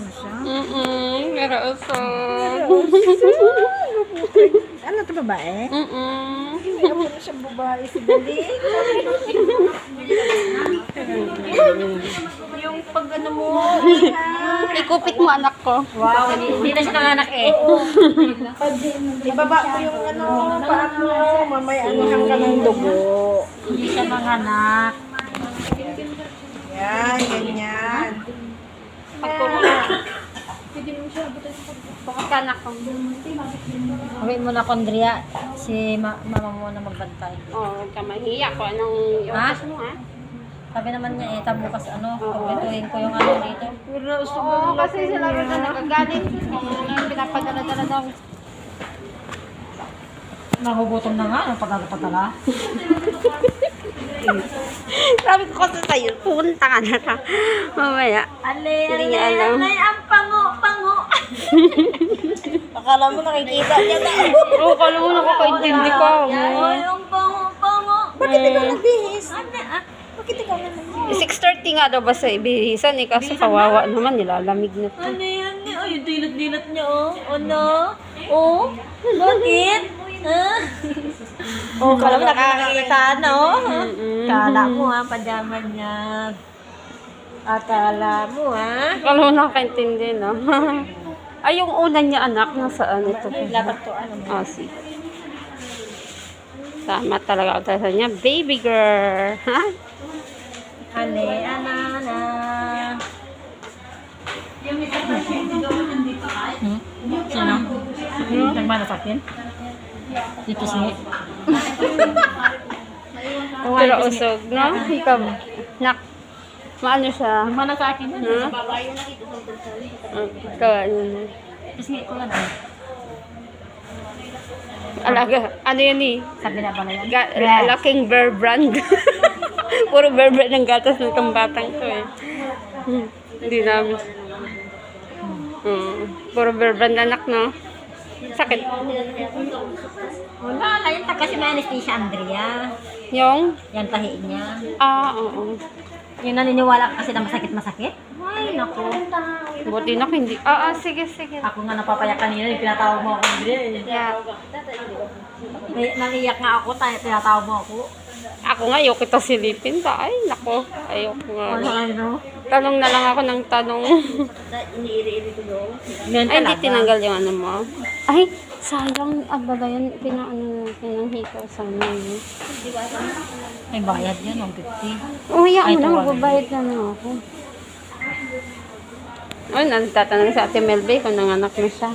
na siya. Pero usog. Ano ito babae? Mm-mm. Ayaw na siyang babae si Dali. Yung pag ano mo, Ikupit mo anak ko. wow, hindi na siya nanganak eh. Ibaba mo yung ano, paa mo, mamaya anuhan ka ng dugo. Hindi siya nanganak. Yan, ganyan. Pagkanak ko. Sabi mo na, Kondria, si mama mo na magbantay. Oh, huwag ka mahiya ko. Anong Ha? iwas mo, ha? Sabi naman niya, bukas pagpituhin ko yung ano dito. Oo, kasi sila rin na nagagalit. Ano, pinapadala-dala daw. Nagugutom na nga, ang pagkakapatala. Sabi ko kasi sa'yo, pupunta ka na ta. Mamaya. Hindi niya alam. ang pango. Akala mo nakikita niya na. Oo, kala mo nakakaintindi ko. Yung pango. Bakit ikaw nagbihis? Bakit ikaw na nagbihis? 6:30 nga daw ba sa ibihisan eh, kasi kawawa naman, nilalamig na to. Ano yan? Ay, yung dilat-dilat niya, oh. Ano? Oh? Bakit? Oh, kala mo nakakakita, no? Kala mo, pajama niya. Akala mo, Kala mo nakakaintindi, no? Ay, yung una niya anak, nasaan ito? Dapat to, ano mo? Ah, si. Tama talaga ako sa niya. Baby girl. Ha? Ale, anana. Sino? Nagmana sa akin? Dito si Pero usog, no? Ikaw, nak, maano siya? Nagmana sa akin. Ha? Ikaw, ano na? Kasi ito na. Alaga, ano yun eh? Sabi na pala yan. Laking bear brand. Puro bear brand ng gatas ng kambatang to eh. Hindi namin. Puro bear brand anak, no? Sakit. Wala, yan kasi may anesthesia, Andrea. Yung? Yan tahiin niya. Oo. Yung naniniwala ka kasi na masakit-masakit? Ay, naku. Buti na hindi. Sige. Ako nga napapayak kanina, yung pinatawag mo ako, Andrea. Yeah. Nangiyak nga ako, tinatawag mo ako. Ako nga, ayoko kita silipin ta. Ay, nako. Ayoko nga. Ano? Tanong na lang ako ng tanong. Iniiri-iri ko doon. Ay, hindi tinanggal yung ano mo. Ay, sayang. Abala yan. Pinanghikaw sa amin. May bayad yun, 150. Umiyak Ay, mo na. tuwa. Magbabayad na lang ako. Ay, nagtatanong sa Ate Melby kung nanganak na siya.